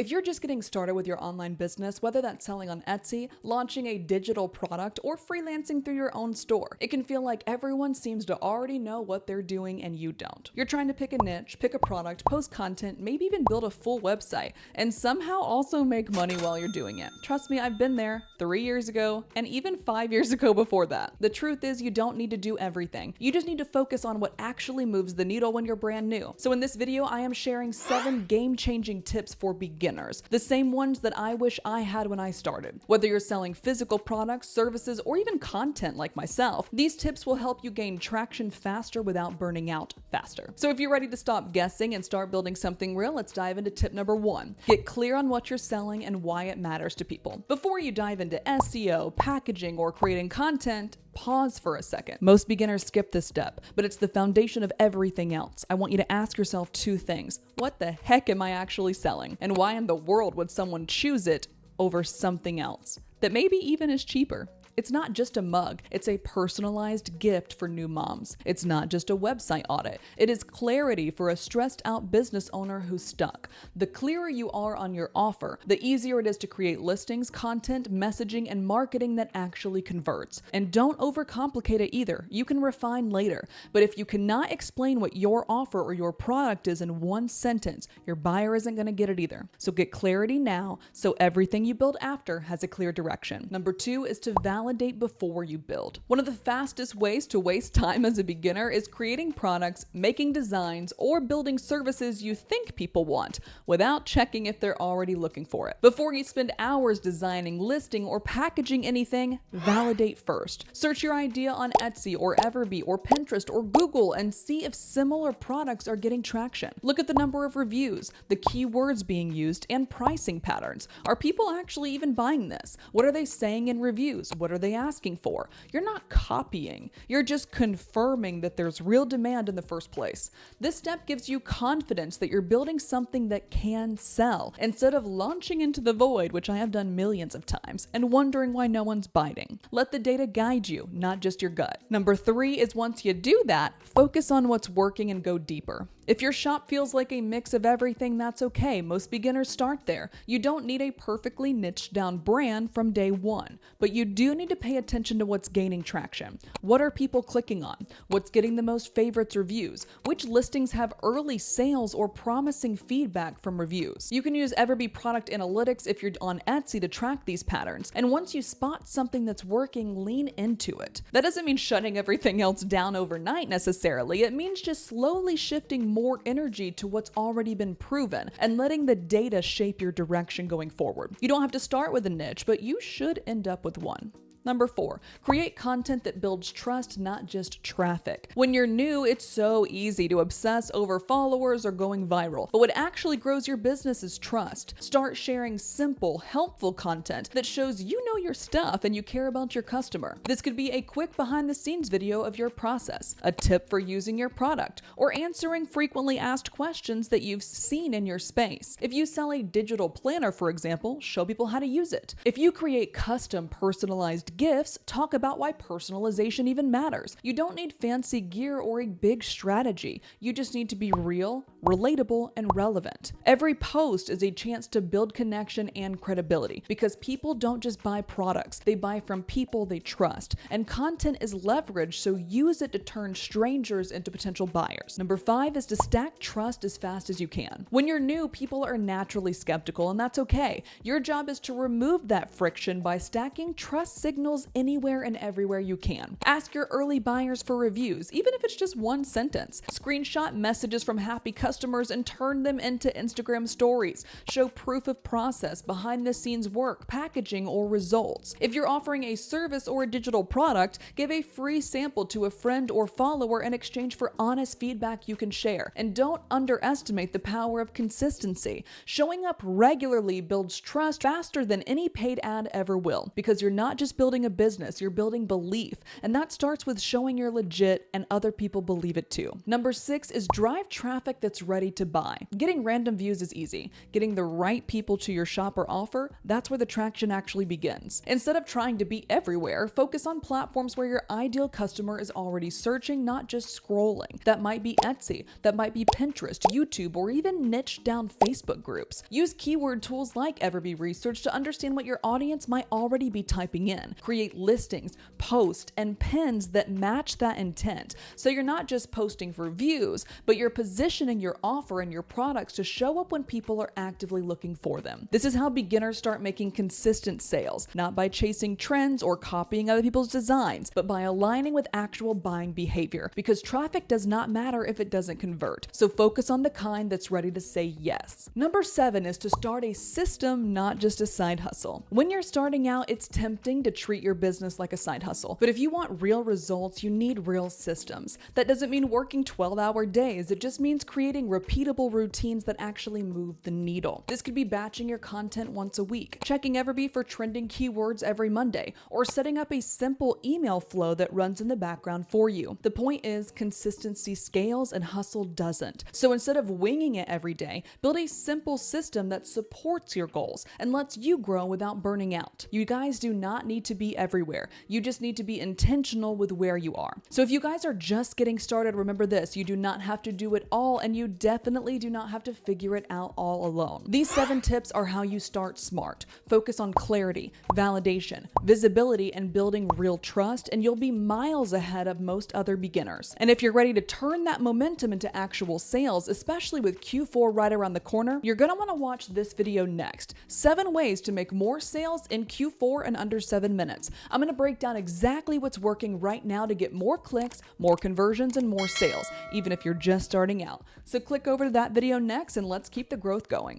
If you're just getting started with your online business, whether that's selling on Etsy, launching a digital product, or freelancing through your own store, it can feel like everyone seems to already know what they're doing and you don't. You're trying to pick a niche, pick a product, post content, maybe even build a full website, and somehow also make money while you're doing it. Trust me, I've been there 3 years ago and even 5 years ago before that. The truth is you don't need to do everything. You just need to focus on what actually moves the needle when you're brand new. So in this video, I am sharing 7 game-changing tips for beginners. The same ones that I wish I had when I started. Whether you're selling physical products, services, or even content like myself, these tips will help you gain traction faster without burning out faster. So if you're ready to stop guessing and start building something real, let's dive into tip number 1. Get clear on what you're selling and why it matters to people. Before you dive into SEO, packaging, or creating content, pause for a second. Most beginners skip this step, but it's the foundation of everything else. I want you to ask yourself 2 things. What the heck am I actually selling? And why in the world would someone choose it over something else that maybe even is cheaper? It's not just a mug, it's a personalized gift for new moms. It's not just a website audit. It is clarity for a stressed out business owner who's stuck. The clearer you are on your offer, the easier it is to create listings, content, messaging, and marketing that actually converts. And don't overcomplicate it either. You can refine later. But if you cannot explain what your offer or your product is in one sentence, your buyer isn't going to get it either. So get clarity now so everything you build after has a clear direction. Number 2 is to validate before you build. One of the fastest ways to waste time as a beginner is creating products, making designs, or building services you think people want without checking if they're already looking for it. Before you spend hours designing, listing, or packaging anything, validate first. Search your idea on Etsy or EverBee or Pinterest or Google and see if similar products are getting traction. Look at the number of reviews, the keywords being used, and pricing patterns. Are people actually even buying this? What are they saying in reviews? What are they asking for? You're not copying. You're just confirming that there's real demand in the first place. This step gives you confidence that you're building something that can sell, instead of launching into the void, which I have done millions of times, and wondering why no one's biting. Let the data guide you, not just your gut. Number 3 is once you do that, focus on what's working and go deeper. If your shop feels like a mix of everything, that's okay. Most beginners start there. You don't need a perfectly niched down brand from day one, but you do need to pay attention to what's gaining traction. What are people clicking on? What's getting the most favorites reviews? Which listings have early sales or promising feedback from reviews? You can use EverBee product analytics if you're on Etsy to track these patterns. And once you spot something that's working, lean into it. That doesn't mean shutting everything else down overnight necessarily. It means just slowly shifting more energy to what's already been proven and letting the data shape your direction going forward. You don't have to start with a niche, but you should end up with one. Number 4, create content that builds trust, not just traffic. When you're new, it's so easy to obsess over followers or going viral, but what actually grows your business is trust. Start sharing simple, helpful content that shows you know your stuff and you care about your customer. This could be a quick behind-the-scenes video of your process, a tip for using your product, or answering frequently asked questions that you've seen in your space. If you sell a digital planner, for example, show people how to use it. If you create custom, personalized gifts, talk about why personalization even matters. You don't need fancy gear or a big strategy. You just need to be real, relatable, and relevant. Every post is a chance to build connection and credibility because people don't just buy products, they buy from people they trust. And content is leverage, so use it to turn strangers into potential buyers. Number 5 is to stack trust as fast as you can. When you're new, people are naturally skeptical, and that's okay. Your job is to remove that friction by stacking trust signals anywhere and everywhere you can. Ask your early buyers for reviews, even if it's just one sentence. Screenshot messages from happy customers and turn them into Instagram stories. Show proof of process, behind the scenes work, packaging, or results. If you're offering a service or a digital product, give a free sample to a friend or follower in exchange for honest feedback you can share. And don't underestimate the power of consistency. Showing up regularly builds trust faster than any paid ad ever will, because you're not just building building a business, you're building belief. And that starts with showing you're legit and other people believe it too. Number 6 is drive traffic that's ready to buy. Getting random views is easy. Getting the right people to your shop or offer, that's where the traction actually begins. Instead of trying to be everywhere, focus on platforms where your ideal customer is already searching, not just scrolling. That might be Etsy, that might be Pinterest, YouTube, or even niche down Facebook groups. Use keyword tools like EverBee Research to understand what your audience might already be typing in. Create listings, posts, and pins that match that intent. So you're not just posting for views, but you're positioning your offer and your products to show up when people are actively looking for them. This is how beginners start making consistent sales, not by chasing trends or copying other people's designs, but by aligning with actual buying behavior, because traffic does not matter if it doesn't convert. So focus on the kind that's ready to say yes. Number 7 is to start a system, not just a side hustle. When you're starting out, it's tempting to treat your business like a side hustle, but if you want real results, you need real systems. That doesn't mean working 12-hour days. It just means creating repeatable routines that actually move the needle. This could be batching your content once a week, checking EverBee for trending keywords every Monday, or setting up a simple email flow that runs in the background for you. The point is, consistency scales and hustle doesn't. So instead of winging it every day, build a simple system that supports your goals and lets you grow without burning out. You guys do not need to be everywhere. You just need to be intentional with where you are. So if you guys are just getting started, remember this: you do not have to do it all, and you definitely do not have to figure it out all alone. These 7 tips are how you start smart. Focus on clarity, validation, visibility, and building real trust, and you'll be miles ahead of most other beginners. And if you're ready to turn that momentum into actual sales, especially with Q4 right around the corner, you're gonna wanna watch this video next. 7 ways to make more sales in Q4 in under 7 minutes. I'm gonna break down exactly what's working right now to get more clicks, more conversions, and more sales, even if you're just starting out. So click over to that video next and let's keep the growth going.